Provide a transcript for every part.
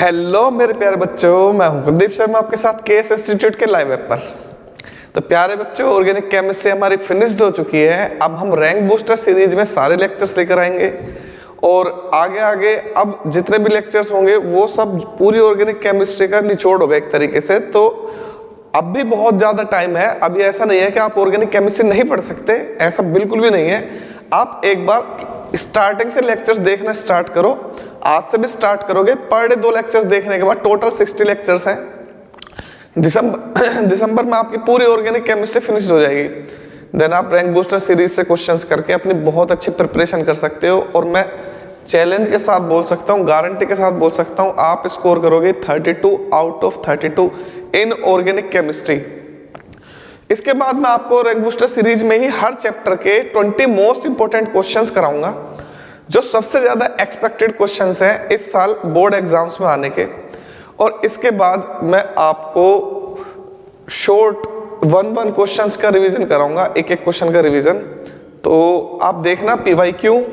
Hello मेरे प्यारे बच्चों, मैं हूं कुलदीप शर्मा आपके साथ केएस इंस्टीट्यूट के लाइव ऐप पर। तो प्यारे बच्चों, ऑर्गेनिक केमिस्ट्री हमारी फिनिश्ड हो चुकी है। अब हम रैंक बूस्टर सीरीज में सारे लेक्चर्स लेकर आएंगे और आगे आगे अब जितने भी लेक्चर्स होंगे वो सब पूरी ऑर्गेनिक केमिस्ट्री का निचोड़ होगा एक तरीके से। तो अब भी बहुत ज़्यादा टाइम है। अब ये ऐसा नहीं है कि आप ऑर्गेनिक केमिस्ट्री नहीं पढ़ सकते, ऐसा बिल्कुल भी नहीं है। आप एक बार स्टार्टिंग से लेक्चर्स देखना स्टार्ट करो। आज से भी स्टार्ट करोगे, पर डे 2 लेक्चर्स देखने के बाद टोटल 60 लेक्चर्स हैं। दिसंबर में आपकी पूरी ऑर्गेनिक केमिस्ट्री फिनिश हो जाएगी। देन आप रैंक बूस्टर सीरीज से क्वेश्चंस करके अपनी बहुत अच्छी प्रिपरेशन कर सकते हो। और मैं चैलेंज के साथ बोल सकता हूँ, गारंटी के साथ बोल सकता हूँ, आप स्कोर करोगे 32 out of 32 in organic chemistry. इसके बाद मैं आपको रैंक बूस्टर सीरीज में ही हर चैप्टर के 20 मोस्ट इंपोर्टेंट क्वेश्चंस कराऊंगा, जो सबसे ज्यादा एक्सपेक्टेड क्वेश्चंस हैं इस साल बोर्ड एग्जाम्स में आने के। और इसके बाद मैं आपको शॉर्ट 1-1 क्वेश्चंस का रिवीजन कराऊंगा, एक एक क्वेश्चन का रिवीजन। तो आप देखना PYQ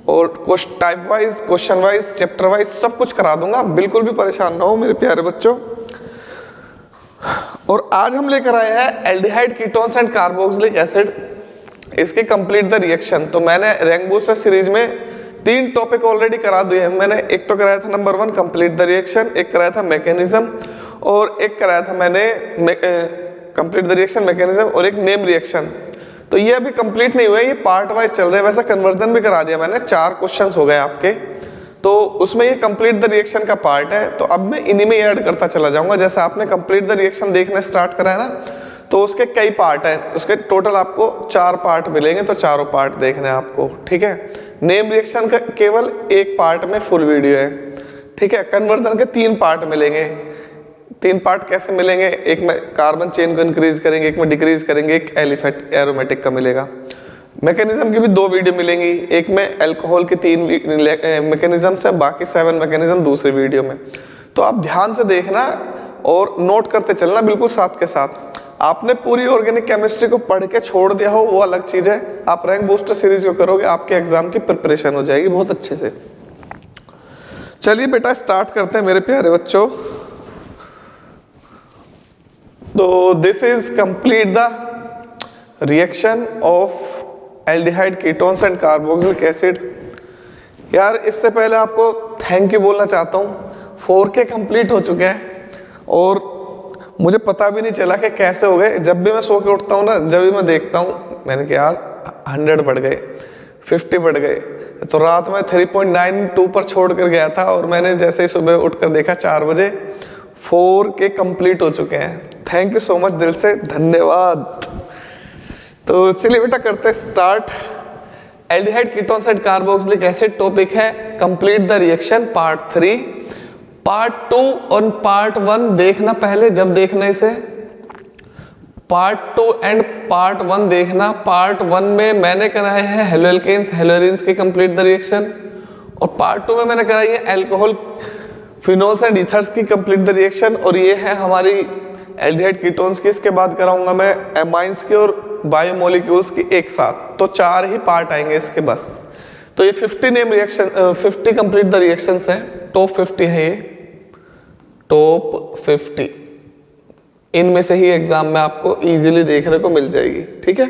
और type wise, question wise, chapter wise सब कुछ करा दूंगा। बिल्कुल भी परेशान ना हो मेरे प्यारे बच्चों। और आज हम लेकर आए हैं aldehyde ketones and carboxylic acid, इसके कंप्लीट द रिएक्शन। तो मैंने रैंक बूस्टर सीरीज में 3 टॉपिक ऑलरेडी करा दिए हैं मैंने। एक तो कराया था नंबर 1 कंप्लीट द रिएक्शन, एक कराया था मैकेनिज्म, और एक कराया था मैंने कंप्लीट द रिएक्शन, मैकेनिज्म, और एक नेम रिएक्शन। तो ये अभी कंप्लीट नहीं हुए, ये पार्ट वाइज चल रहे हैं। वैसा कन्वर्जन भी करा दिया मैंने, 4 क्वेश्चंस हो गए आपके। तो उसमें ये कंप्लीट द रिएक्शन का पार्ट है। तो अब मैं इन्हीं में ऐड करता चला जाऊंगा। जैसे आपने कंप्लीट द रिएक्शन देखना स्टार्ट करा है ना, तो उसके कई पार्ट हैं। उसके टोटल आपको 4 पार्ट मिलेंगे, तो चारों पार्ट देखने हैं आपको, ठीक है। नेम रिएक्शन का केवल एक पार्ट में फुल वीडियो है, ठीक है। कन्वर्जन के 3 पार्ट मिलेंगे। 3 पार्ट कैसे मिलेंगे? एक में कार्बन चेन को इंक्रीज करेंगे, एक में डिक्रीज करेंगे, एक एलिफेट एरोमेटिक का मिलेगा। मैकेनिज्म की भी 2 वीडियो मिलेंगी, एक में अल्कोहल की 3 मैकेनिज्म है, बाकी 7 मैकेनिज्म दूसरी वीडियो में। तो आप ध्यान से देखना और नोट करते चलना बिल्कुल साथ के साथ। आपने पूरी ऑर्गेनिक केमिस्ट्री को पढ़ के छोड़ दिया हो वो अलग चीज है। आप रैंक बूस्टर सीरीज को करोगे, आपके एग्जाम की प्रिपरेशन हो जाएगी बहुत अच्छे से। चलिए बेटा स्टार्ट करते हैं मेरे प्यारे बच्चों। तो this is complete the reaction of aldehyde ketones and carboxylic acid. यार इससे पहले आपको थैंक यू बोलना चाहता हूँ। 4K कंप्लीट हो चुके हैं और मुझे पता भी नहीं चला कि कैसे हो गए। जब भी मैं सो के उठता हूँ ना, जब भी मैं देखता हूँ, मैंने कहा यार 100 बढ़ गए, 50 बढ़ गए। तो रात में 3.92 पर छोड़ कर गया था और मैंने जैसे ही सुबह उठकर देखा 4 बजे 4K कंप्लीट हो चुके हैं। थैंक यू सो मच, दिल से धन्यवाद। तो चलिए बेटा करते हैं start. Aldehyde ketones and carboxylic acid topic है complete the reaction part 3। Part 2 और पार्ट 1 देखना पहले, जब देखना इसे। पार्ट 2 एंड पार्ट 1 देखना। पार्ट 1 में मैंने कराए हैं हेलोएल्केन्स हेलोएरिन्स की कंप्लीट द रिएक्शन, और पार्ट 2 में मैंने कराई है अल्कोहल फिनोल्स एंड ईथर्स की कंप्लीट द रिएक्शन। और ये है हमारी एल्डिहाइड कीटोन्स की। इसके बाद कराऊंगा मैं एमाइंस की और बायोमोलिक्यूल्स की एक साथ। तो 4 ही पार्ट आएंगे इसके बस। तो ये 50 name reaction, 50 complete the reactions हैं। टॉप 50 है ये, टॉप 50। इनमें से ही एग्जाम में आपको इजीली देखने को मिल जाएगी, ठीक है।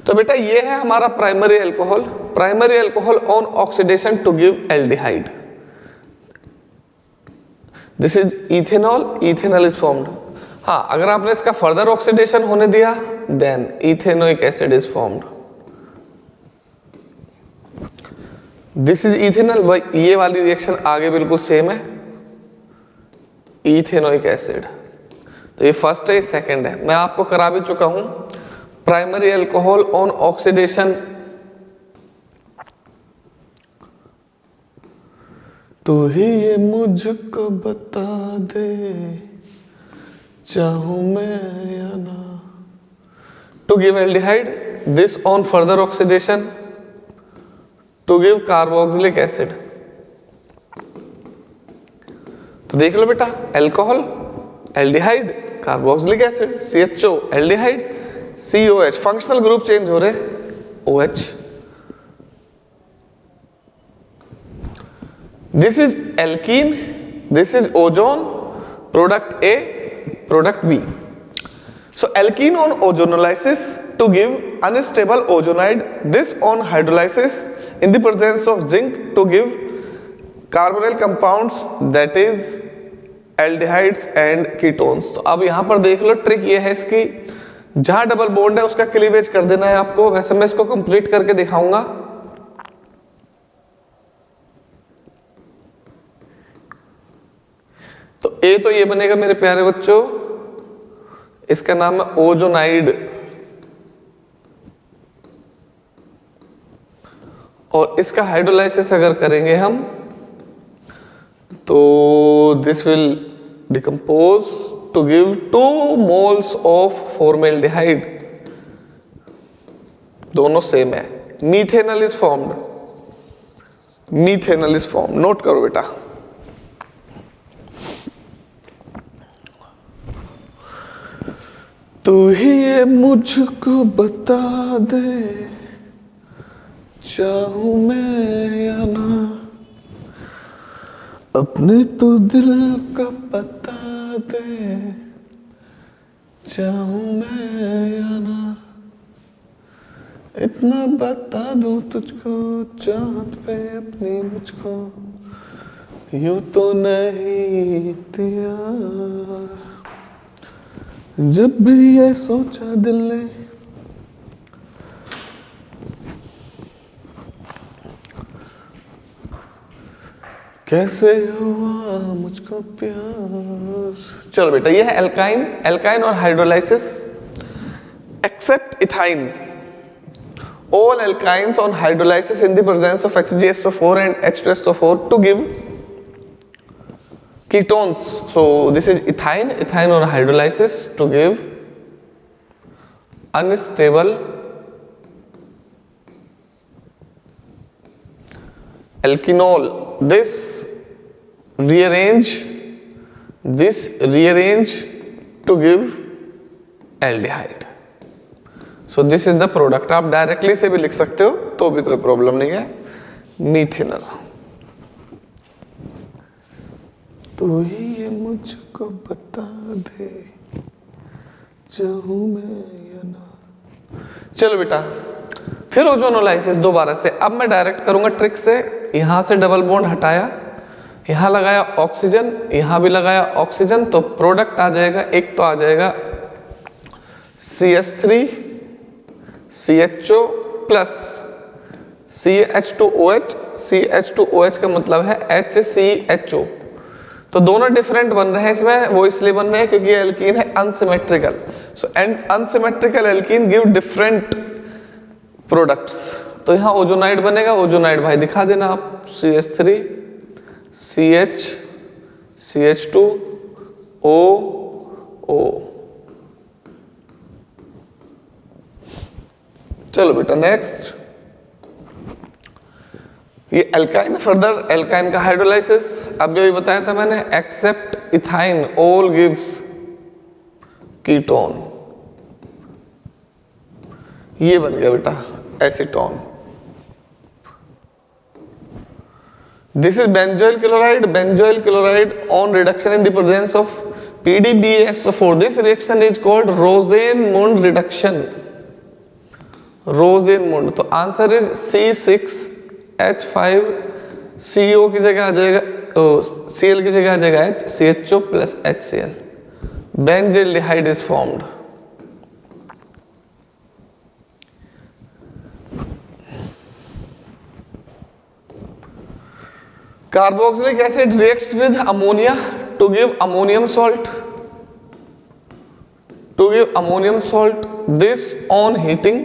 तो बेटा ये है हमारा primary alcohol. Primary alcohol on oxidation to give aldehyde. This is ethanol, ethanol is formed. हाँ, अगर आपने इसका फर्दर ऑक्सीडेशन होने दिया then ethanoic acid is formed. This is ethanol. ये वाली रिएक्शन आगे बिल्कुल सेम है, इथेनोइक एसिड। तो ये फर्स्ट है, सेकंड है। मैं आपको करा भी चुका हूं प्राइमरी अल्कोहल ऑन ऑक्सीडेशन। तू ही ये मुझको बता दे चाहूं मैं या ना। To give aldehyde, this on further oxidation to give carboxylic acid. तो देख लो बेटा, alcohol, aldehyde, carboxylic acid, CHO, aldehyde, COH, functional group change हो रहे OH। This is alkene, this is ozone, product A, product B. So alkene on ozonolysis to give unstable ozonide, this on hydrolysis in the presence of zinc to give carbonyl compounds, that is aldehydes and ketones. तो अब यहाँ पर देख लो, trick ये है इसकी, जहां double bond है उसका क्लीवेज कर देना है आपको। वैसे मैं इसको कंप्लीट करके दिखाऊंगा। तो ए तो ये बनेगा मेरे प्यारे बच्चों, इसका नाम है ओजोनाइड, और इसका हाइड्रोलाइसिस अगर करेंगे हम तो this will decompose to give 2 moles of formaldehyde, दोनों सेम है। Methanol is formed, methanol is form, note करो बेटा। तू ही ये मुझको बता दे, चाहूं मैं या ना, अपने तो दिल का बता दे, चाहूं मैं या ना, इतना बता दूं तुझको, चाहत पे अपनी मुझको, यूं तो नहीं तैयार, जब भी ये सोचा दिल ने, कैसे हुआ मुझको प्यार। चलो बेटा, ये है एल्काइन, एल्काइन और hydrolysis except ethyne. All alkynes on hydrolysis in the presence of HgSO4 and H2SO4 to give ketones. So this is ethine, ethine on hydrolysis to give unstable alkenol. This rearrange to give aldehyde. So this is the product. आप directly से भी लिख सकते हो तो भी कोई problem नहीं है। मीथेनॉल। तो ही ये मुझको बता दे, चाहूं मैं या ना। चलो बेटा, फिर ओजोनोलाइसिस दोबारा से। अब मैं डायरेक्ट करूंगा ट्रिक से। यहां से डबल बॉन्ड हटाया, यहां लगाया ऑक्सीजन, यहां भी लगाया ऑक्सीजन, तो प्रोडक्ट आ जाएगा, एक तो आ जाएगा CH3 CHO plus CH2OH। CH2OH का मतलब है HCHO। तो दोनों डिफरेंट बन रहे हैं इसमें, वो इसलिए बन रहे हैं क्योंकि एल्कीन है unsymmetrical. So and unsymmetrical alkene give different products. तो यहाँ ओजोनाइड बनेगा, ओजोनाइड भाई दिखा देना आप, CH3 CH CH2O। चलो बेटा नेक्स्ट, ये एल्काइन, फर्दर एल्काइन का हाइड्रोलाइसिस। अब भी बताया था मैंने, except ethyne all gives ketone. ये बन गया बेटा acetone. This is benzoyl chloride, benzoyl chloride on reduction in the presence of PDBSO4। This reaction is called Rosenmund reduction, Rosenmund. तो आंसर इज C6H5CO की जगह आ जाएगा, Cl की जगह आ जाएगा CHO plus HCl। Benzaldehyde is formed. Carboxylic acid reacts with ammonia to give ammonium salt, to give ammonium salt. This on heating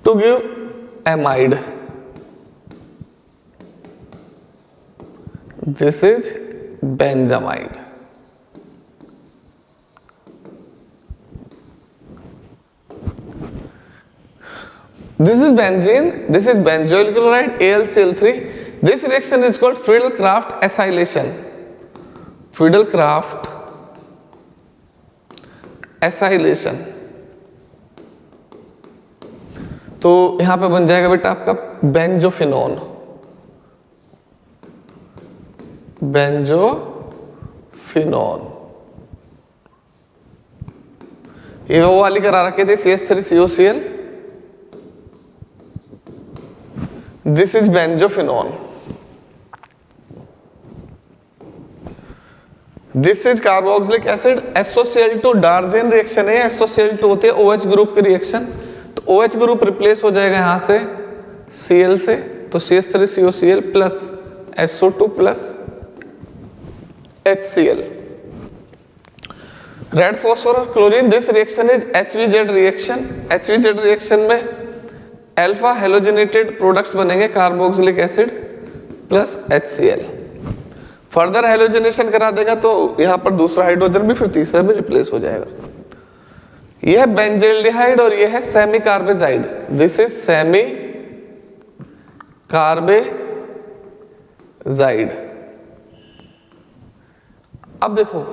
to give amide. This is benzamide. This is benzene, this is benzoyl chloride AlCl3. This reaction is called Friedel-Crafts acylation. Friedel-Crafts acylation। तो यहां पे बन जाएगा बेटा आपका benzophenone. Benzophenone. ये वो वाली करा रखे थे CH3COCl, this is benzophenone. This is carboxylic acid. SOCl2 Darzens reaction है, SOCl2 होते हैं OH ग्रुप की रिएक्शन, तो OH ग्रुप रिप्लेस हो जाएगा यहां से Cl से, तो CH3COCl plus SO2 plus HCl। Red phosphorus chlorine, this reaction is HVZ reaction. HVZ reaction में अल्फा हेलोजनेटेड प्रोडक्ट्स बनेंगे, carboxylic acid plus HCl। Further halogenation करा देगा तो यहां पर दूसरा हाइड्रोजन भी फिर तीसरा भी रिप्लेस हो जाएगा। यह है बेंजल्डिहाइड और यह है semi carbazide. This is semi carbazide. अब देखो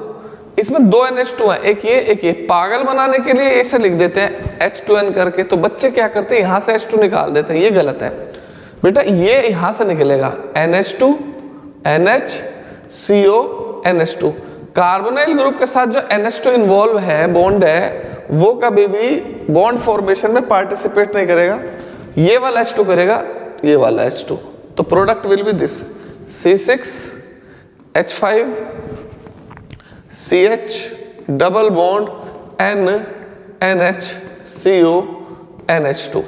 इसमें दो NH2 है, एक ये। पागल बनाने के लिए ऐसे लिख देते हैं H2N करके, तो बच्चे क्या करते हैं यहां से H2 निकाल देते हैं, ये गलत है बेटा। ये यहां से निकलेगा NH2 NHCO NH2। Carbonyl group के साथ जो NH2 इन्वॉल्व है, बॉन्ड है, वो कभी भी बॉन्ड फॉर्मेशन में पार्टिसिपेट नहीं करेगा। ये वाला H2 करेगा, ये वाला H2, तो product will B this C6H5 CH double bond N NHCO NH2।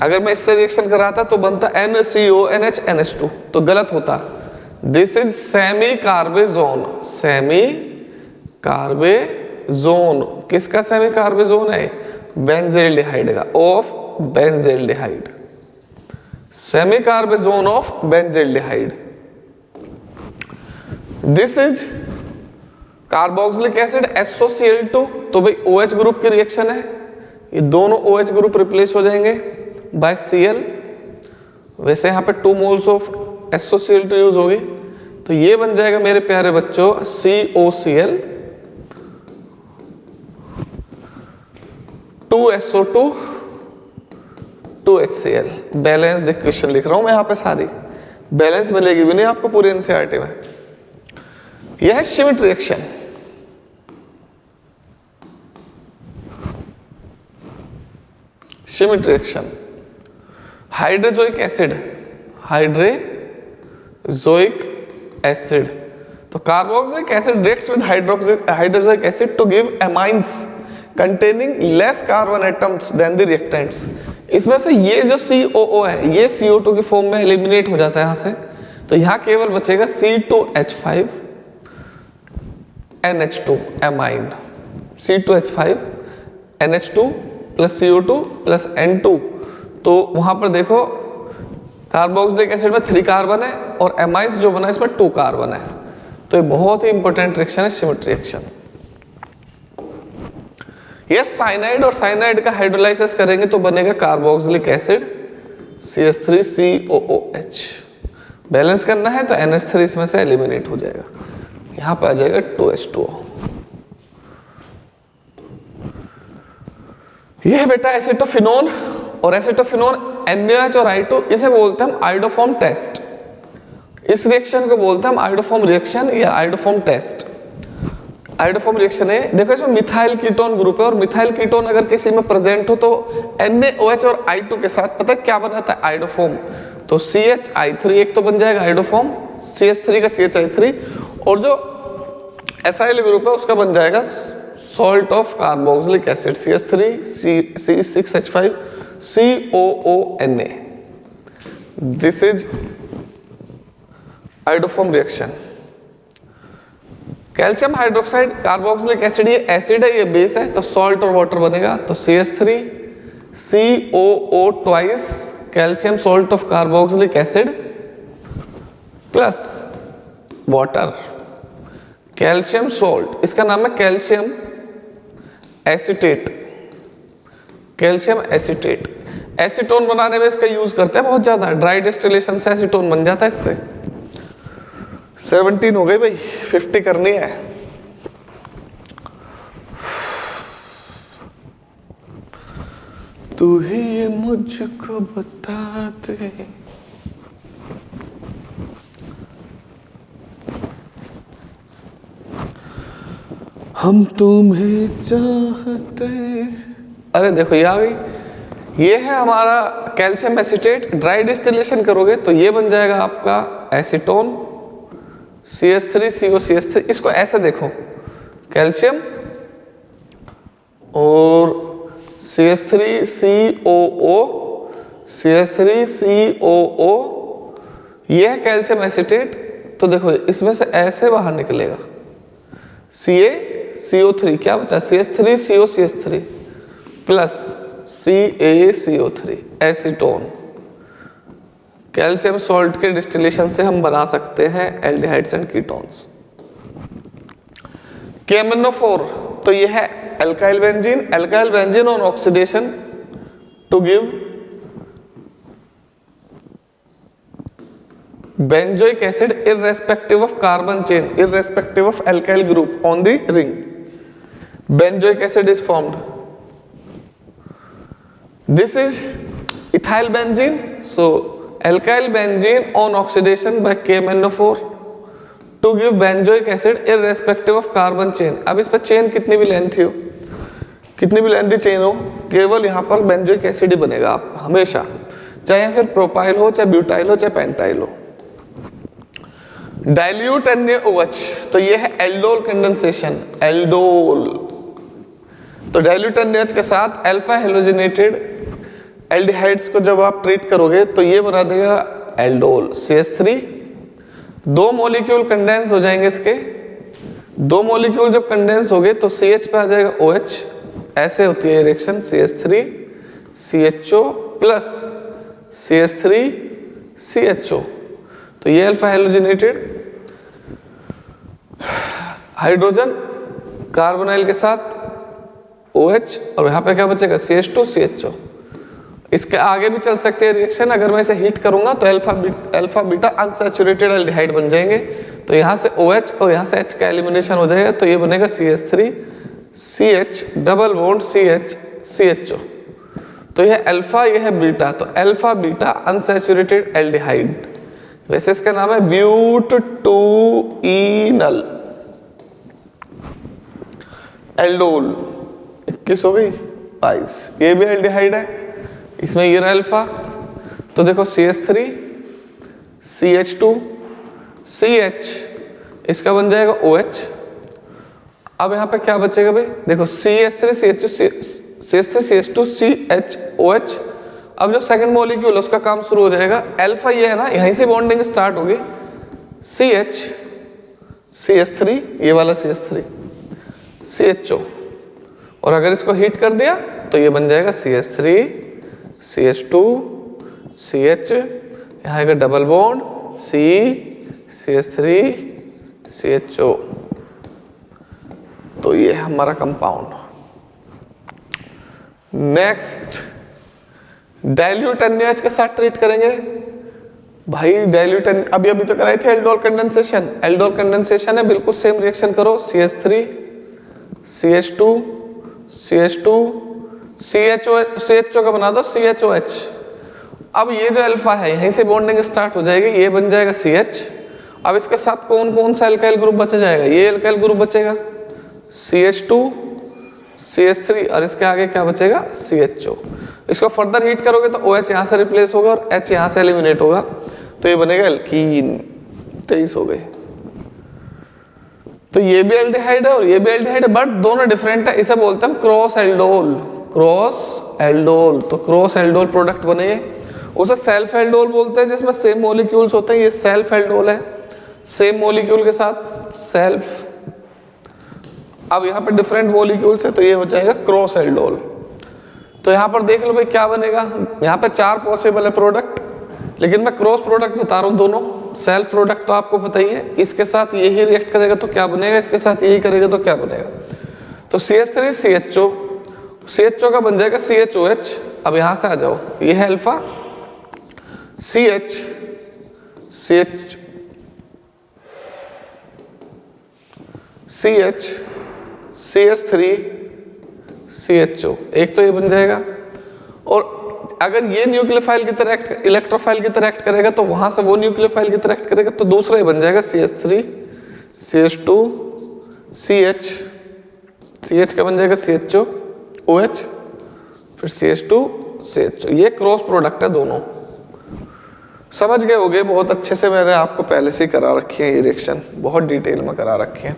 अगर मैं इससे रिएक्शन कराता तो बनता NCO NH NH2, तो गलत होता। This is semi carbazone. Semi carbazone किसका सेमी कार्बेजोन है? बेंजेल्डिहाइड का, of benzaldehyde. Semi carbazone of benzaldehyde. This is carboxylic acid SOCl2, तो भाई OH ग्रुप की रिएक्शन है, ये दोनों OH ग्रुप रिप्लेस हो जाएंगे बाय Cl। वैसे यहां पे 2 मोल्स ऑफ SOCl2 यूज होगी, तो ये बन जाएगा मेरे प्यारे बच्चों COCl 2SO2 2HCl। Balanced equation लिख रहा हूं मैं यहां पे, सारी बैलेंस मिलेगी भी नहीं आपको पूरी NCERT में। यह है Schmidt reaction. Schmidt reaction, hydrazoic acid, hydrazoic acid. तो carboxylic acid reacts with hydrazoic acid to give amines containing less carbon atoms than the reactants। इसमें से ये जो COO है, ये CO2 की फॉर्म में एलिमिनेट हो जाता है यहां से, तो यहां केवल बचेगा C2H5 NH2 amine. C2H5 NH2 plus CO2 plus N2, तो वहां पर देखो कार्बोक्सिलिक एसिड में 3 कार्बन है और एमाइंस जो बना है इसमें 2 कार्बन है, तो ये बहुत ही इंपॉर्टेंट रिएक्शन है श्मिट रिएक्शन। ये साइनाइड और साइनाइड का हाइड्रोलाइसिस करेंगे तो बनेगा कार्बोक्सिलिक एसिड CH3COOH। बैलेंस करना है तो NH3 इसमें से एलिमिनेट हो जाएगा, यहां पे आ जाएगा 2H2O। यह है बेटा एसिटोफिनोन, और एसिटोफिनोन NaOH और I2, इसे बोलते हैं हम आइडोफॉर्म टेस्ट। इस रिएक्शन को बोलते हैं हम आइडोफॉर्म रिएक्शन या आइडोफॉर्म टेस्ट। आइडोफॉर्म रिएक्शन है, देखो इसमें मिथाइल कीटोन ग्रुप है, और मिथाइल कीटोन अगर किसी में प्रेजेंट हो तो NaOH और I2 के साथ पता है क्या बनाता है? आइडोफॉर्म। तो CHI3 एक तो बन जाएगा आइडोफॉर्म, CH3 का CHI3, और जो एसाइल ग्रुप है उसका बन जाएगा salt of carboxylic acid CH3 C6H5 COONA। This is iodoform reaction. Calcium hydroxide carboxylic acid, ये एसिड है ये बेस है, तो सॉल्ट और वाटर बनेगा, तो CH3 COO twice calcium salt of carboxylic acid plus water, calcium salt, इसका नाम है calcium acetate. Calcium acetate acetone बनाने में इसका यूज करते हैं बहुत ज्यादा, ड्राई डिस्टिलेशन से एसीटोन बन जाता है इससे। 17 हो गई भाई, 50 करनी है। तू ही ये मुझको बता दे। हम तुम्हें चाहते। अरे देखो ये आ गई, ये है हमारा कैल्शियम एसीटेट। ड्राई डिस्टिलेशन करोगे तो ये बन जाएगा आपका एसीटोन CH3COCH3। इसको ऐसे देखो, कैल्शियम और CH3COO CH3COO, ये है कैल्शियम एसीटेट। तो देखो इसमें से ऐसे बाहर निकलेगा CaCO3, क्या बचा CH3COCH3 plus CaCO3 acetone. Calcium salt के डिस्टिलेशन से हम बना सकते हैं एल्डिहाइड्स एंड कीटोन्स। KMnO4, तो ये है alkyl benzene. Alkyl benzene on oxidation to give benzoic acid irrespective of carbon chain, irrespective of alkyl group on the ring. Benzoic acid is formed. This is ethyl benzene. So alkyl benzene on oxidation by KMnO4 to give benzoic acid irrespective of carbon chain. अब इस पर chain कितनी भी length हो, कितनी भी lengthy chain हो, केवल यहाँ पर बेंजोइक एसिड ही बनेगा आपका हमेशा, चाहे फिर प्रोपाइल हो, चाहे ब्यूटाइल हो, चाहे पेंटाइल हो। डाइल्यूट NaOH, तो ये है एल्डोल कंडेंसेशन, एल्डोल। तो डाइल्यूट NaOH के साथ अल्फा हेलोजिनेटेड एल्डिहाइड्स को जब आप ट्रीट करोगे तो ये बना देगा एल्डोल CH3। दो मॉलिक्यूल कंडेंस हो जाएंगे इसके, दो मॉलिक्यूल जब कंडेंस हो गए तो CH पे आ जाएगा OH, ऐसे होती है reaction CH3 CHO plus CH3 CHO। तो ये अल्फा हेलोजिनेटेड हाइड्रोजन कार्बोनाइल के साथ OH, और यहाँ पे क्या बचेगा CH2 CHO। इसके आगे भी चल सकते हैं रिएक्शन, अगर मैं इसे हीट करूंगा तो अल्फा बीटा अनसैचुरेटेड एल्डिहाइड बन जाएंगे। तो यहाँ से OH और यहाँ से H का एलिमिनेशन हो जाएगा, तो ये बनेगा CH3 CH double bond CH CHO। तो यह अल्फा, यह है बीटा, तो अल्फा बीटा अनसैचुरेटेड एल्डिहाइड। वैसे इसका नाम है ब्यूट टू इनल एल्डोल। 21 हो गई 22। ये भी एल्डिहाइड है, इसमें ये रहा अल्फा। तो देखो CH3 CH2 CH, इसका बन जाएगा OH। अब यहाँ पे क्या बचेगा भाई, देखो CH3 CH2 CHOH। अब जो सेकंड मॉलिक्यूल है उसका काम शुरू हो जाएगा। अल्फा ये है ना, यहीं से बॉन्डिंग स्टार्ट होगी, CH CH3, ये वाला CH3 CHO, और अगर इसको हीट कर दिया तो ये बन जाएगा CH3 CH2 CH, यहाँ आएगा double bond C CH3 CHO। तो ये है हमारा कंपाउंड। नेक्स्ट डाइल्यूट NaOH के साथ ट्रीट करेंगे भाई। डाइल्यूट अभी तो कराई थी एल्डोल कंडेंसेशन। एल्डोल कंडेंसेशन है, बिल्कुल सेम रिएक्शन करो। CH3 CH2 CH2 CHO का बना दो CHOH। अब ये जो अल्फा है यहीं से बॉन्डिंग स्टार्ट हो जाएगी, ये बन जाएगा CH। अब इसके साथ कौन कौन सा अल्काइल ग्रुप बच जाएगा, ये अल्काइल ग्रुप बचेगा CH2 CH3, और इसके आगे क्या बचेगा CHO। इसको फर्दर हीट करोगे तो OH यहाँ से रिप्लेस होगा और H यहाँ से एलिमिनेट होगा, तो ये बनेगा एल्कीन। 23 हो गए। तो ये भी एल्डिहाइड है और ये भी एल्डिहाइड है, बट दोनों डिफरेंट है। इसे बोलते हैं क्रॉस एल्डोल, क्रॉस एल्डोल। तो क्रॉस एल्डोल प्रोडक्ट बनेंगे। उसे सेल्फ एल्डोल बोलते हैं, जिसमें सेम मॉलिक्यूल्स होते हैं। ये सेल्फ एल्डोल है, सेम मॉलिक्यूल के साथ सेल्फ। अब यहाँ पे डिफरेंट मॉलिक्यूल्स है, तो ये हो जाएगा क्रॉस एल्डोल। तो यहाँ पर देख लो भाई क्या बनेगा। यहाँ पे 4 पॉसिबल है प्रोडक्ट, लेकिन मैं क्रॉस प्रोडक्ट बता रहा हूँ दोनों। सेल्फ प्रोडक्ट तो आपको पता ही है, इसके साथ यही रिएक्ट करेगा तो क्या बनेगा, इसके साथ यही करेगा तो क्या बनेगा। तो CH3 CHO, CHO का बन जाएगा CHOH। अब यहाँ से आ जाओ, ये है अल्फा CH CH3 CHO, एक तो ये बन जाएगा। और अगर ये न्यूक्लियोफाइल की तरह इलेक्ट्रोफाइल की तरह एक्ट करेगा तो वहां से वो न्यूक्लियोफाइल की तरह एक्ट करेगा, तो दूसरा ही बन जाएगा CH3 CH2 CH CH का बन जाएगा CHO OH, फिर CH2 CHO। ये क्रॉस प्रोडक्ट है दोनों। समझ गए होगे बहुत अच्छे से, मैंने आपको पहले से ही करा रखी है ये रिएक्शन, बहुत डिटेल में करा रखी है।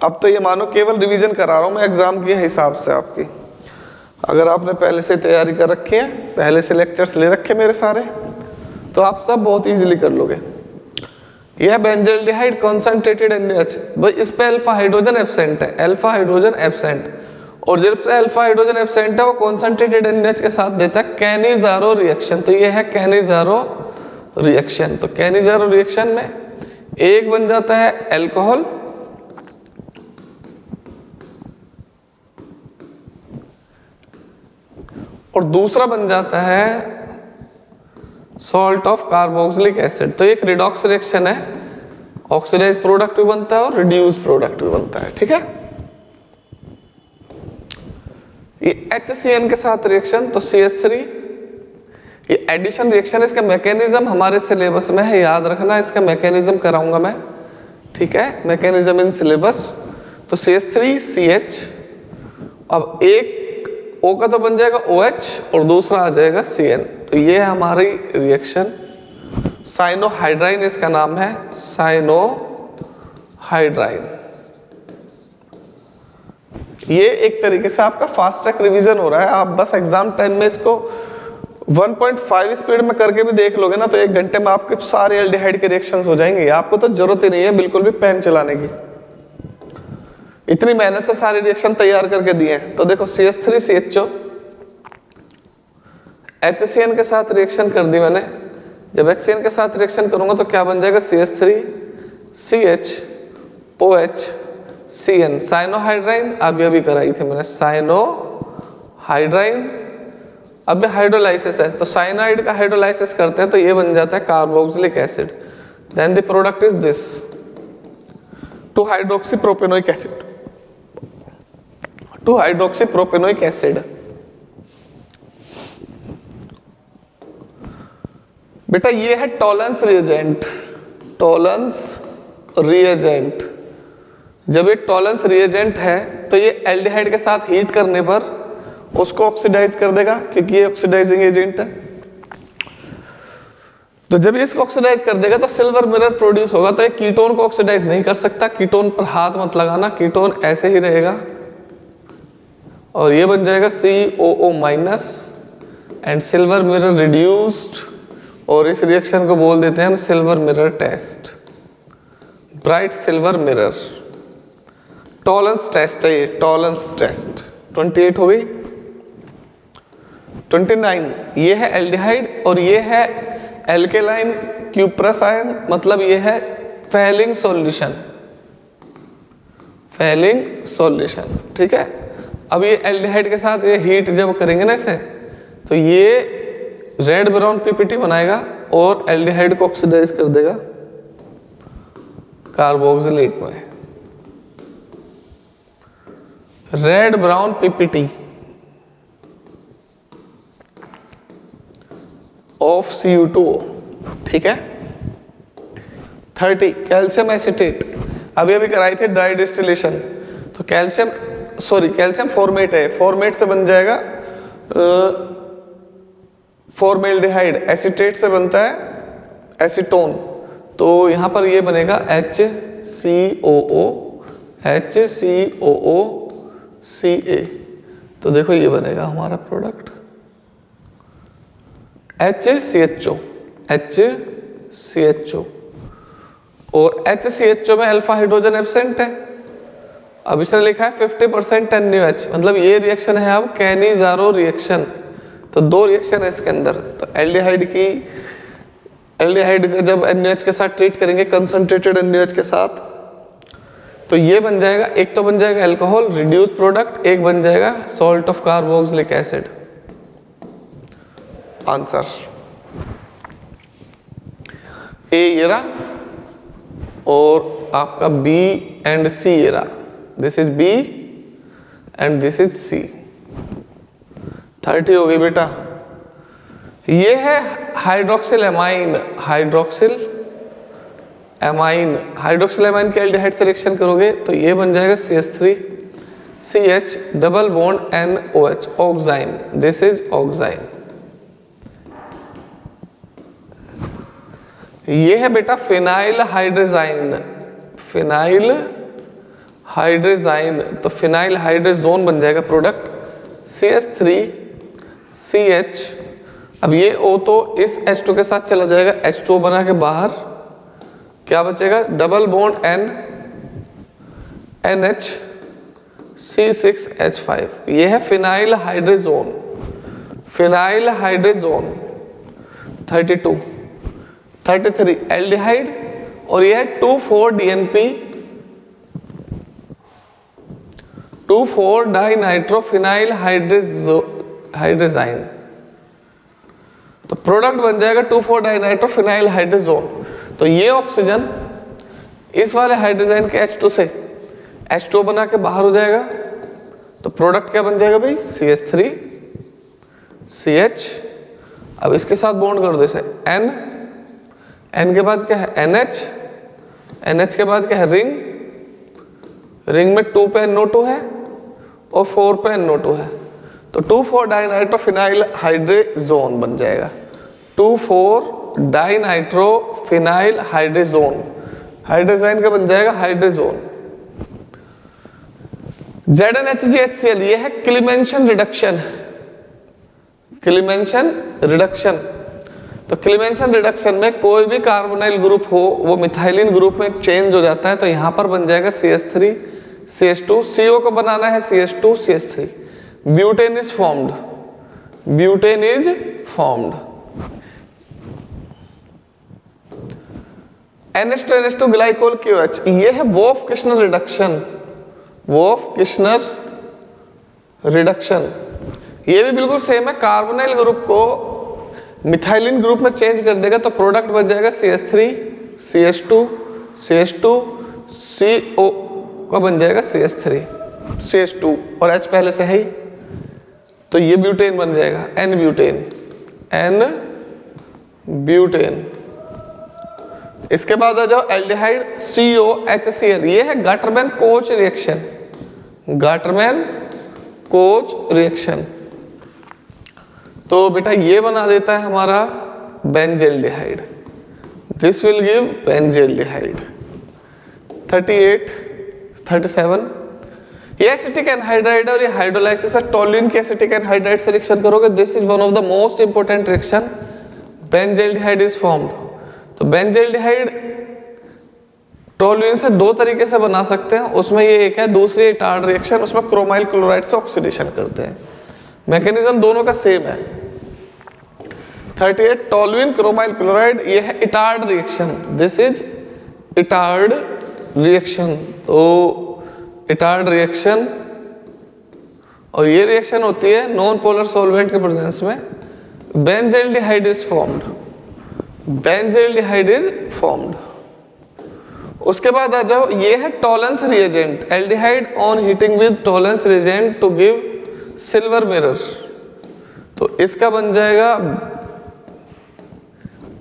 अब तो ये मानो केवल रिवीजन करा रहा हूँ मैं एग्जाम के हिसाब से आपकी। अगर आपने पहले से तैयारी कर रखी है, पहले से लेक्चर्स ले रखे मेरे सारे, तो आप सब बहुत इजीली कर लोगे। यह बेंजल्डिहाइड कॉन्सेंट्रेटेड NaOH, भाई इस पे अल्फा हाइड्रोजन एब्सेंट है, अल्फा हाइड्रोजन एब्सेंट, और जब से अल्फा हाइड्रोजन एब्सेंट है वो कॉन्सेंट्रेटेड NaOH के साथ देता है कैनिजारो रिएक्शन। तो ये है कैनिजारो रिएक्शन। तो कैनिजारो रिएक्शन में एक बन जाता है अल्कोहल, और दूसरा बन जाता है सॉल्ट ऑफ कार्बोक्सिलिक एसिड। तो एक रिडॉक्स रिएक्शन है, ऑक्सीडाइज प्रोडक्ट भी बनता है और रिड्यूस प्रोडक्ट भी बनता है, ठीक है। ये HCN के साथ रिएक्शन, तो CH3, ये एडिशन रिएक्शन है। इसका मैकेनिज्म हमारे सिलेबस में है, याद रखना, इसका मैकेनिज्म कराऊंगा मैं, ठीक है, मैकेनिज्म इन सिलेबस। तो CH3 CH, अब एक O का तो बन जाएगा OH और दूसरा आ जाएगा CN। तो ये है हमारी रिएक्शन, साइनोहाइड्राइन इसका नाम है, साइनोहाइड्राइन। ये एक तरीके से आपका फास्ट ट्रैक रिवीजन हो रहा है। आप बस एग्जाम टाइम में इसको 1.5 स्पीड में करके भी देख लोगे ना, तो 1 घंटे में आपके सारे एल्डिहाइड के रिएक्शंस हो जाएंगे। आपको तो जरूरत ही नहीं है बिल्कुल भी पेन चलाने की, इतनी मेहनत से सारे रिएक्शन तैयार करके दिए हैं। तो देखो CH3 CHO, HCN के साथ रिएक्शन कर दी मैंने। जब HCN के साथ रिएक्शन करूंगा तो क्या बन जाएगा, CH3 CH OH CN, साइनोहाइड्राइन। अभी कराई थी मैंने साइनोहाइड्राइन। अब हाइड्रोलाइसिस है, तो साइनाइड का हाइड्रोलाइसिस करते हैं तो ये बन जाता है carboxylic acid. Then the product is this 2 hydroxypropanoic acid, 2 hydroxypropanoic acid. बेटा ये है टॉलेंस रिएजेंट, टॉलेंस रिएजेंट। जब ये टॉलेंस रिएजेंट है तो ये एल्डिहाइड के साथ हीट करने पर उसको ऑक्सीडाइज कर देगा, क्योंकि ये ऑक्सीडाइजिंग एजेंट है। तो जब ये इसको ऑक्सीडाइज कर देगा तो सिल्वर मिरर प्रोड्यूस होगा। तो ये कीटोन को ऑक्सीडाइज नहीं कर सकता, कीटोन पर हाथ मत लगाना, कीटोन ऐसे ही रहेगा और ये बन जाएगा COO- and silver mirror reduced, और इस रिएक्शन को बोल देते हैं हम silver mirror test, bright silver mirror. Tollens test है ये, टॉलेंस टेस्ट। 28 हो गई। 29 ये है एल्डिहाइड और ये है एल्केलाइन क्यूप्रस आयन, मतलब ये है फेलिंग सॉल्यूशन, फेलिंग सॉल्यूशन, ठीक है। अब ये एल्डिहाइड के साथ ये हीट जब करेंगे ना इसे, तो ये रेड ब्राउन PPT बनाएगा और एल्डिहाइड को ऑक्सीडाइज कर देगा कार्बोक्सिलेट में। Red brown PPT of CU2O, ठीक है। 30 कैल्शियम एसिटेट, अभी कराई थी ड्राई डिस्टिलेशन। तो कैल्शियम फॉर्मेट है, फॉर्मेट से बन जाएगा फॉर्मेल्डिहाइड, एसिटेट से बनता है एसीटोन। तो यहां पर ये बनेगा HCOOCA। तो देखो ये बनेगा हमारा प्रोडक्ट HCHO, और HCHO में अल्फा हाइड्रोजन एब्सेंट है। अब इसने लिखा है 50% NaOH, मतलब ये रिएक्शन है अब कैनिजारो रिएक्शन। तो 2 रिएक्शन है इसके अंदर। तो एल्डिहाइड का जब NaOH के साथ ट्रीट करेंगे कंसंट्रेटेड NaOH के साथ, तो ये बन जाएगा, एक तो बन जाएगा अल्कोहल रिड्यूस प्रोडक्ट, एक बन जाएगा salt of carboxylic acid. Answer A ये रहा और आपका B एंड C ये रहा। This is B and this is C। 30 हो गई बेटा। ये है हाइड्रोक्सिल एमाइन, हाइड्रोक्सिल एमाइन के एल्डिहाइड से रिएक्शन करोगे तो ये बन जाएगा CH3 CH double bond NOH, oxime, this is oxime. ये है बेटा फिनाइल हाइड्रोजाइन, फिनाइल हाइड्रोजाइन, तो फिनाइल हाइड्रोजोन बन जाएगा प्रोडक्ट CH3CH। अब ये O तो इस H2 के साथ चला जाएगा, H2 बना के बाहर क्या बचेगा, डबल बॉन्ड NH C6H5। ये है phenyl hydrazone, phenyl hydrazone 32 33 aldehyde, और यह है 2,4-DNP 2,4-डाइनाइट्रोफिनाइल हाइड्रोजाइन। तो प्रोडक्ट बन जाएगा 2,4-डाइनाइट्रोफिनाइल हाइड्रोजोन। तो ये ऑक्सीजन इस वाले हाइड्रोजाइन के H2 से H2 बना के बाहर हो जाएगा, तो प्रोडक्ट क्या बन जाएगा भाई, CH3CH। अब इसके साथ बॉन्ड कर दो इसे N के बाद क्या है NH के बाद क्या है रिंग में 2 पे NO2 है और 4 पे NO2 है, तो 2,4-डाइनाइट्रोफिनाइल हाइड्रोजोन बन जाएगा, 2,4-डाइनाइट्रोफिनाइल हाइड्रोजोन, हाइड्रोजाइन का बन जाएगा हाइड्रोजोन। ZnHgHCl, ये है क्लीमेंशन रिडक्शन, क्लीमेंशन रिडक्शन। तो क्लीमेंशन रिडक्शन में कोई भी कार्बोनाइल ग्रुप हो वो मिथाइलिन ग्रुप में चेंज हो जाता है, तो यहां पर बन जाएगा CH3CH2, CO को बनाना है CH2CH3, butane is formed, butane is formed. NH2NH2 glycol QH, ये है वोल्फ-किश्नर रिडक्शन, वोल्फ-किश्नर रिडक्शन। ये भी बिल्कुल सेम है, कार्बोनाइल ग्रुप को मिथाइलिन ग्रुप में चेंज कर देगा, तो प्रोडक्ट बन जाएगा CH3CH2 CO का बन जाएगा CH3CH2 और H पहले से है ही, तो ये ब्यूटेन बन जाएगा N ब्यूटेन। इसके बाद आ जाओ एल्डिहाइड COHCl, ये है Gattermann coach reaction, Gattermann coach reaction. तो बेटा ये बना देता है हमारा benzaldehyde, this will give benzaldehyde. 38 37 ये एसिटिक एनहाइड्राइड और ये हाइड्रोलाइसिस है, टोल्यूइन के एसिटिक एनहाइड्राइड से रिएक्शन करोगे, this is one of the most important reaction, benzaldehyde is formed. तो बेंजेल्डिहाइड टोल्यूइन से दो तरीके से बना सकते हैं, उसमें ये एक है, दूसरी इटार्ड रिएक्शन, उसमें क्रोमाइल क्लोराइड से ऑक्सीडेशन करते हैं, मैकेनिज्म दोनों का सेम है। 38 टोल्यूइन क्रोमाइल क्लोराइड, ये है Etard reaction, this is Etard reaction. तो इटार्ड रिएक्शन, और ये रिएक्शन होती है नॉन पोलर सॉल्वेंट के प्रेजेंस में, benzaldehyde is formed, benzaldehyde is formed. उसके बाद आ जाओ, ये है Tollens reagent, aldehyde on heating with Tollens reagent to give silver mirror, तो इसका बन जाएगा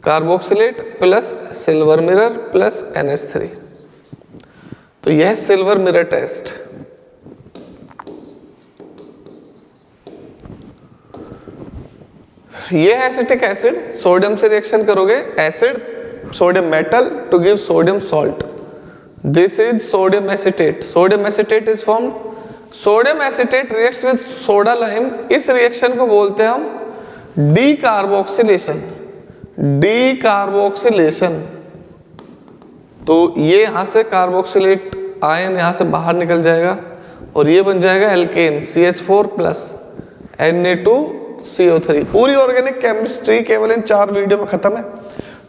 carboxylate plus silver mirror plus NH3, तो यह सिल्वर मिरर टेस्ट। ये है एसिटिक एसिड, सोडियम से रिएक्शन करोगे, acid sodium metal to give sodium salt, this is sodium acetate, sodium acetate is formed. Sodium acetate reacts with soda lime, इस reaction को बोलते हैं हम डीकार्बोक्सिलेशन, डीकार्बोक्सिलेशन। तो ये यहां से कार्बोक्सिलेट आयन यहां से बाहर निकल जाएगा और ये बन जाएगा एल्केन CH4 प्लस Na2CO3। पूरी ऑर्गेनिक केमिस्ट्री केवल इन 4 वीडियो में खत्म है।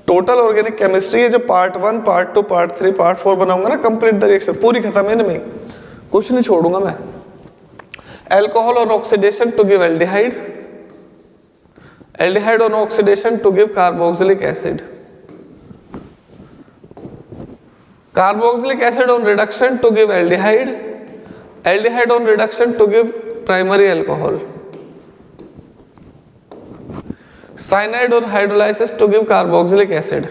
टोटल ऑर्गेनिक केमिस्ट्री है जो पार्ट 1 पार्ट 2 पार्ट 3 पार्ट 4 बनाऊंगा ना, कंप्लीट द रिएक्शन पूरी खत्म है इनमें, कुछ नहीं छोड़ूंगा मैं। Alcohol on oxidation to give aldehyde, aldehyde on oxidation to give carboxylic acid, carboxylic acid on reduction to give aldehyde, aldehyde on reduction to give primary alcohol, cyanide on hydrolysis to give carboxylic acid,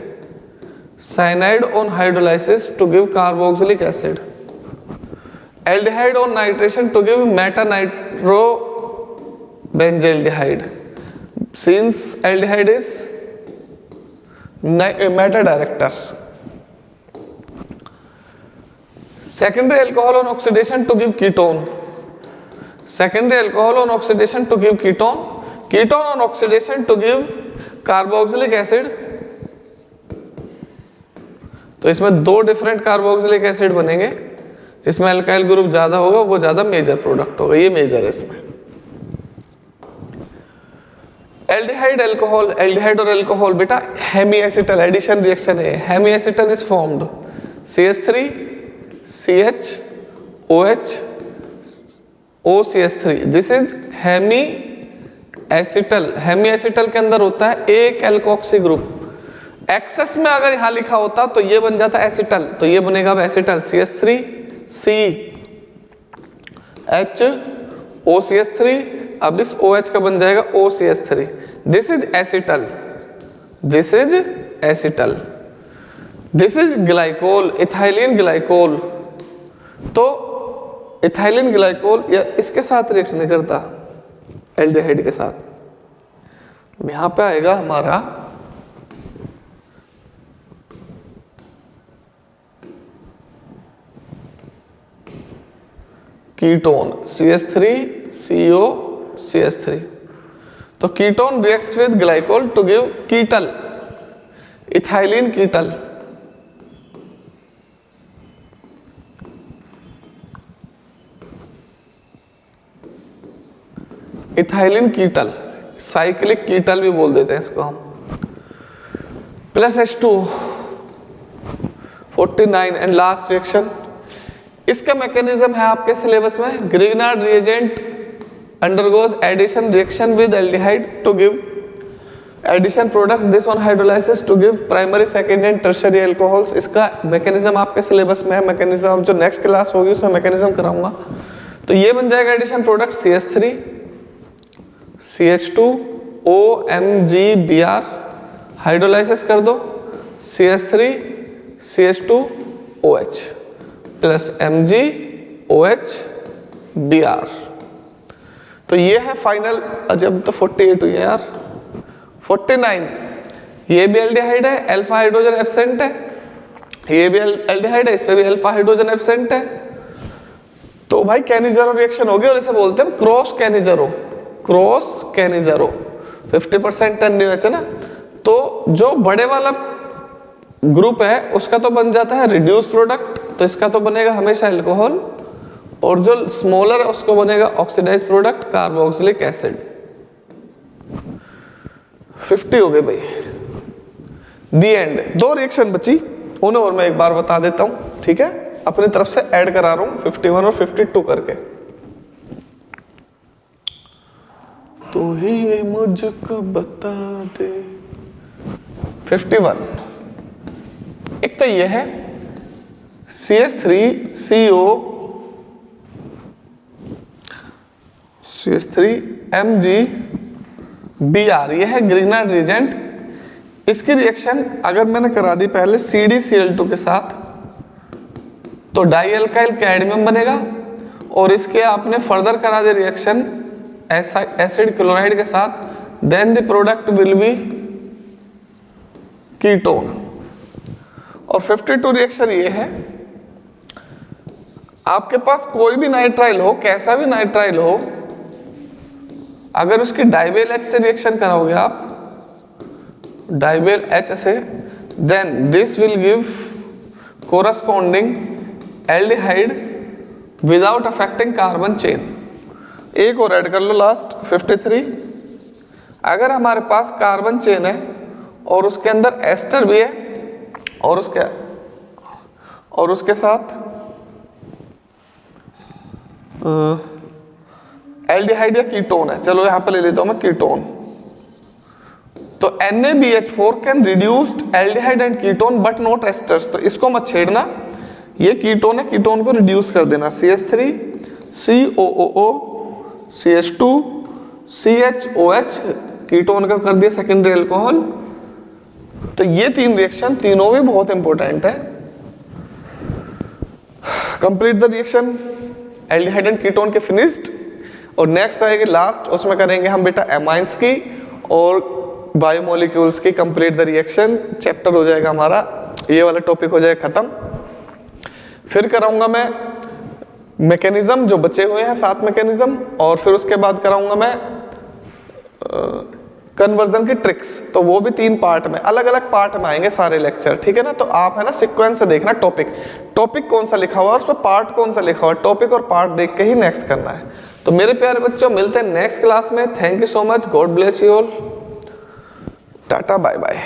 cyanide on hydrolysis to give carboxylic acid, aldehyde on nitration to give meta-nitrobenzaldehyde. Since aldehyde is meta director. Secondary alcohol on oxidation to give ketone. Secondary alcohol on oxidation to give ketone. Ketone on oxidation to give carboxylic acid. तो इसमें दो different carboxylic acid बनेंगे, जिसमें alkyl group ज्यादा होगा वो ज्यादा major product होगा, ये मेजर है इसमें। एल्डिहाइड अल्कोहल, एल्डिहाइड और अल्कोहल बेटा हेमी एसिटल एडिशन रिएक्शन है। Hemi acetal is formed CH3 CH OH OCH3, this is hemi acetal. Hemi acetal के अंदर होता है एक एल्कोक्सी ग्रुप। एक्सेस में अगर यहां लिखा होता तो ये बन जाता एसिटल, तो ये बनेगा अब एसिटल CH3 CH OCH3, अब इस OH का बन जाएगा OCH3। This is acetal, this is acetal, this is glycol, ethylene glycol. तो इथाइलिन ग्लाइकोल या इसके साथ रिएक्ट नहीं करता एल्डिहाइड के साथ। यहां पे आएगा हमारा कीटोन CH3 CO CH3। तो ketone reacts with glycol to give ketal, ethylene ketal. Ethylene ketal, cyclic ketal भी बोल देते हैं इसको हम। Plus H2 49 and last reaction. इसका मैकेनिज्म है आपके सिलेबस में, Grignard reagent undergoes addition reaction with aldehyde to give addition product, this on hydrolysis to give primary secondary and tertiary alcohols. इसका मैकेनिज्म आपके सिलेबस में है, मैकेनिज्म जो next class होगी उसमें मैकेनिज्म कराऊंगा। तो ये बन जाएगा addition product CH3 CH2 OMgBr, hydrolysis कर दो CH3 CH2 OH plus MgOH Br। तो ये है फाइनल। जब तो 48 हुई है यार, 49। ये भी एल्डिहाइड है, अल्फा हाइड्रोजन एब्सेंट है, ये भी एल्डिहाइड है, इस पे भी अल्फा हाइड्रोजन एब्सेंट है। तो भाई कैनिज़रो रिएक्शन होगी और इसे बोलते हैं क्रॉस कैनिज़रो, क्रॉस कैनिज़रो। 50% टर्न है ना। तो जो बड़े वाला ग्रुप है उसका तो बन जाता है रिड्यूस प्रोडक्ट, तो इसका तो बनेगा हमेशा अल्कोहल, और जो स्मॉलर है उसको बनेगा ऑक्सीडाइज प्रोडक्ट कार्बोक्सिलिक एसिड। 50 हो गए भाई। दी एंड। दो रिएक्शन बची, उन्हें और मैं एक बार बता देता हूं, ठीक है, अपनी तरफ से ऐड करा रहा हूं 51 और 52 करके। तो ही मुझको बता दे। 51 एक तो ये है CH3CO CH3MgBr, ये है ग्रिग्नार्ड रिएजेंट। इसकी रिएक्शन अगर मैंने करा दी पहले CdCl2 के साथ तो डाई अल्काइल कैडमियम बनेगा, और इसके आपने फर्दर करा दी रिएक्शन एसिड क्लोराइड के साथ, then the product will be ketone. और 52 रिएक्शन ये है, आपके पास कोई भी नाइट्राइल हो, कैसा भी नाइट्राइल हो, अगर उसकी डाइबेल H से रिएक्शन कराओगे आप, डाइबेल H से, then this will give corresponding aldehyde without affecting carbon chain. एक और ऐड कर लो लास्ट 53। अगर हमारे पास कार्बन चेन है और उसके अंदर एस्टर भी है और उसके साथ एल्डिहाइड या कीटोन है, चलो यहां पे ले लेता हूं मैं कीटोन, तो NaBH4 can reduced aldehyde and ketone but not asters. तो इसको मत छेड़ना, ये कीटोन है, कीटोन को रिड्यूस कर देना। CH3 COOO CH2 CHOH, ketone का कर दिया सेकेंडरी अल्कोहल। तो ये तीन रिएक्शन तीनों भी बहुत इंपॉर्टेंट है। Complete the reaction. Aldehyde and ketone के फिनिश्ड, और नेक्स्ट आएगी लास्ट, उसमें करेंगे हम बेटा एमाइंस की और बायोमोलिक्यूल्स की कंप्लीट द रिएक्शन। चैप्टर हो जाएगा हमारा, ये वाला टॉपिक हो जाएगा खत्म। फिर कराऊंगा मैं मैकेनिज्म जो बचे हुए हैं 7 मैकेनिज्म, और फिर उसके बाद कराऊंगा मैं कन्वर्जन की ट्रिक्स। तो वो भी 3 पार्ट में, अलग अलग पार्ट में आएंगे सारे लेक्चर, ठीक है ना। तो आप है ना सीक्वेंस से देखना, टॉपिक कौन सा लिखा हुआ है, उस पर पार्ट कौन सा लिखा हुआ है, टॉपिक और पार्ट देख के ही नेक्स्ट करना है। तो मेरे प्यारे बच्चों, मिलते हैं नेक्स्ट क्लास में। Thank you so much, God bless you all, tata bye bye.